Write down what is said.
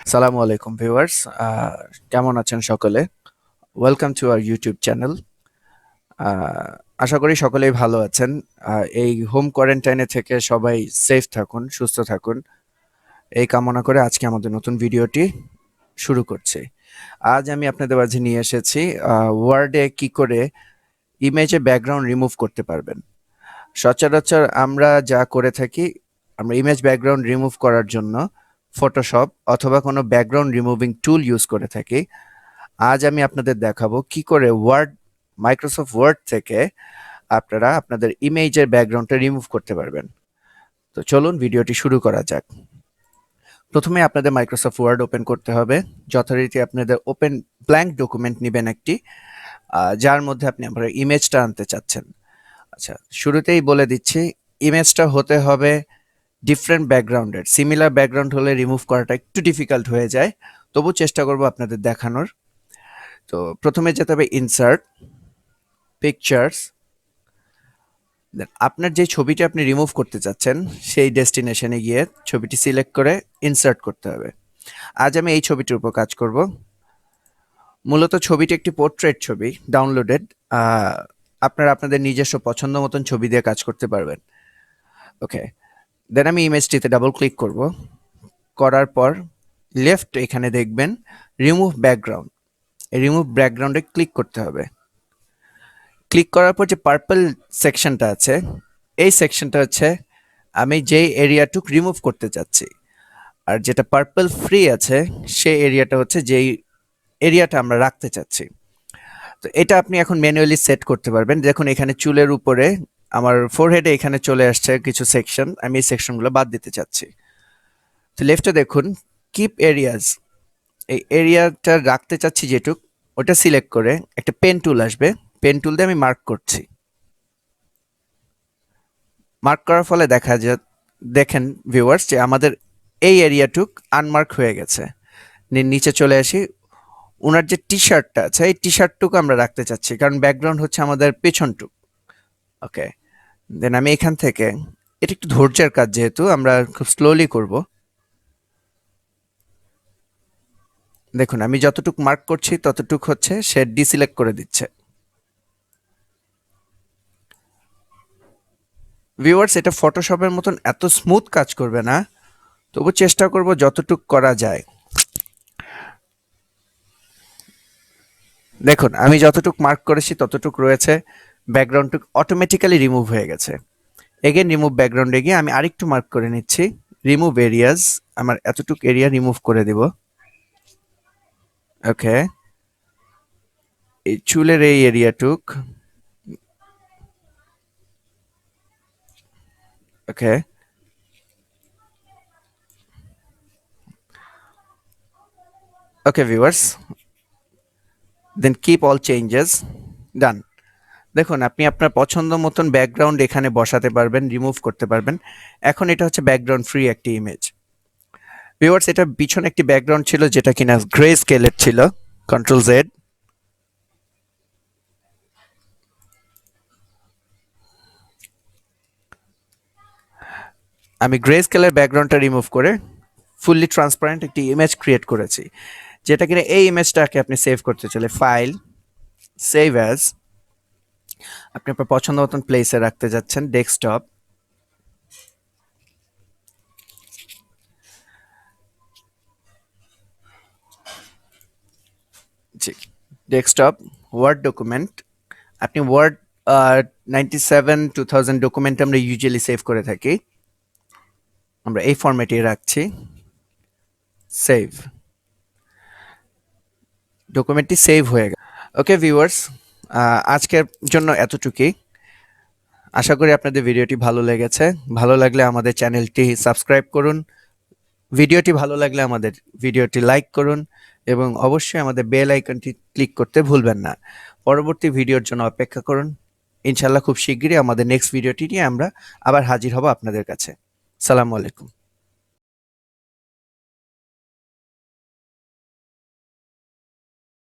সালামু আলাইকুম ভিউয়ার্স, কেমন আছেন সকলে? Welcome to our YouTube channel. আশা করি সকলেই ভালো আছেন। এই হোম কোয়ারেন্টাইনে থেকে সবাই সেফ থাকুন, সুস্থ থাকুন, এই কামনা করে আজকে আমাদের নতুন ভিডিওটি শুরু করছি। আজ আমি আপনাদের মাঝে নিয়ে এসেছি ওয়ার্ডে কি করে ইমেজে ব্যাকগ্রাউন্ড রিমুভ করতে পারবেন। সচরাচর আমরা যা করে থাকি, আমরা ইমেজ ব্যাকগ্রাউন্ড রিমুভ করার জন্য ফটোশপ অথবা কোনো ব্যাকগ্রাউন্ড রিমুভিং টুল ইউজ করে থাকি। আজ আমি আপনাদের দেখাবো কি করে মাইক্রোসফট ওয়ার্ড থেকে আপনারা আপনাদের ইমেজের ব্যাকগ্রাউন্ডটা রিমুভ করতে পারবেন। তো চলুন ভিডিওটি শুরু করা যাক। প্রথমে আপনাদের মাইক্রোসফট ওয়ার্ড ওপেন করতে হবে। যথারীতি আপনাদের ওপেন ব্ল্যাঙ্ক ডকুমেন্ট নেবেন একটি, যার মধ্যে আপনি আপনার ইমেজটা আনতে চাচ্ছেন। আচ্ছা, শুরুতেই বলে দিচ্ছি, ইমেজটা হতে হবে ডিফারেন্ট ব্যাকগ্রাউন্ডের। সিমিলার ব্যাকগ্রাউন্ড হলে রিমুভ করাটা একটু ডিফিকাল্ট হয়ে যায়, তবু চেষ্টা করব আপনাদের দেখানোর। তো প্রথমে যেতে হবে ইনসার্ট, পিকচার্স, আপনার যে ছবিটি আপনি রিমুভ করতে চাচ্ছেন সেই ডেস্টিনেশনে গিয়ে ছবিটি সিলেক্ট করে ইনসার্ট করতে হবে। আজ আমি এই ছবিটির উপর কাজ করব। মূলত ছবিটি একটি পোর্ট্রেট ছবি, ডাউনলোডেড। আপনারা আপনাদের নিজস্ব পছন্দ মতন ছবি দিয়ে কাজ করতে পারবেন। ওকে, দেন আমি ইমেজটিতে ডাবল ক্লিক করব। করার পর লেফট এখানে দেখবেন রিমুভ ব্যাকগ্রাউন্ড, রিমুভ ব্যাকগ্রাউন্ডে ক্লিক করতে হবে। ক্লিক করার পর যে পার্পল সেকশনটা আছে, এই সেকশনটা হচ্ছে আমি যেই এরিয়াটুক রিমুভ করতে চাচ্ছি, আর যেটা পার্পল ফ্রি আছে সেই এরিয়াটা হচ্ছে যেই এরিয়াটা আমরা রাখতে চাচ্ছি। তো এটা আপনি এখন ম্যানুয়ালি সেট করতে পারবেন। দেখুন এখানে চুলের উপরে আমার ফোরহেডে এখানে চলে আসছে কিছু সেকশন, আমি এই সেকশনগুলো বাদ দিতে চাচ্ছি। তো লেফটে দেখুন কিপ এরিয়াজ, এই এরিয়াটা রাখতে চাচ্ছি যেটুক, ওটা সিলেক্ট করে একটা পেন টুল আসবে, পেন টুল দিয়ে আমি মার্ক করছি। মার্ক করার ফলে দেখেন ভিউয়ার্স যে আমাদের এই এরিয়াটুক আনমার্ক হয়ে গেছে। নিচে চলে আসি, ওনার যে টি শার্টটা আছে এই টি শার্টটুকু আমরা রাখতে চাচ্ছি, কারণ ব্যাকগ্রাউন্ড হচ্ছে আমাদের পেছনটুক। ওকে, দেন আমি এখান থেকে, এটা একটু ধৈর্যের কাজ যেহেতু আমরা খুব স্লোলি করব। দেখুন আমি যতটুক মার্ক করছি ততটুক হচ্ছে সে ডিসিলেক্ট করে দিচ্ছে। ভিউয়ার্স, এটা ফটোশপের মতন এত স্মুথ কাজ করবে না, তবু চেষ্টা করব যতটুক করা যায়। দেখুন আমি যতটুক মার্ক করেছি ততটুক রয়েছে, ব্যাকগ্রাউন্ডটুক অটোমেটিক্যালি রিমুভ হয়ে গেছে। এগেন রিমুভ ব্যাকগ্রাউন্ডে গিয়ে আমি আরেকটু মার্ক করে নিচ্ছি, রিমুভ এরিয়াজ, আমার এতটুক এরিয়া রিমুভ করে দিব। ওকে, এই চুলের এই এরিয়াটুক, okay, okay viewers, then keep all changes, done. দেখুন আপনি আপনার পছন্দ মতন ব্যাকগ্রাউন্ড এখানে বসাতে পারবেন, রিমুভ করতে পারবেন। এখন এটা হচ্ছে ব্যাকগ্রাউন্ড ফ্রি একটি ইমেজ। ভিউয়ার্স, এটা পিছনে একটি ব্যাকগ্রাউন্ড ছিল যেটা কিনা গ্রে স্কেলের ছিল, কন্ট্রোল জেড। আমি গ্রে স্কেলের ব্যাকগ্রাউন্ডটা রিমুভ করে ফুললি ট্রান্সপারেন্ট একটি ইমেজ ক্রিয়েট করেছি, যেটা কিনা এই ইমেজটাকে আপনি সেভ করতে চলে ফাইল, সেভ অ্যাজ, আপনি আপনার পছন্দ মতন প্লেসে রাখতে যাচ্ছেন, ডেস্কটপ। জি, ডেস্কটপ, ওয়ার্ড ডকুমেন্ট। আপনি ওয়ার্ড 97 2000 ডকুমেন্ট আমরা ইউজুয়ালি সেভ করে থাকি, আমরা এই ফরম্যাটে রাখছি, সেভ। ডকুমেন্টটি সেভ হয়ে গেল। ওকে ভিউয়ার্স, আজকের জন্য এতটুকুই। আশা করি আপনাদের ভিডিওটি ভালো লেগেছে। ভালো লাগলে আমাদের চ্যানেলটি সাবস্ক্রাইব করুন, ভিডিওটি ভালো লাগলে আমাদের ভিডিওটি লাইক করুন, এবং অবশ্যই আমাদের বেল আইকনটি ক্লিক করতে ভুলবেন না। পরবর্তী ভিডিওর জন্য অপেক্ষা করুন। ইনশাল্লাহ খুব শিগগিরই আমাদের নেক্সট ভিডিওটি নিয়ে আমরা আবার হাজির হব আপনাদের কাছে। সালামু আলাইকুম।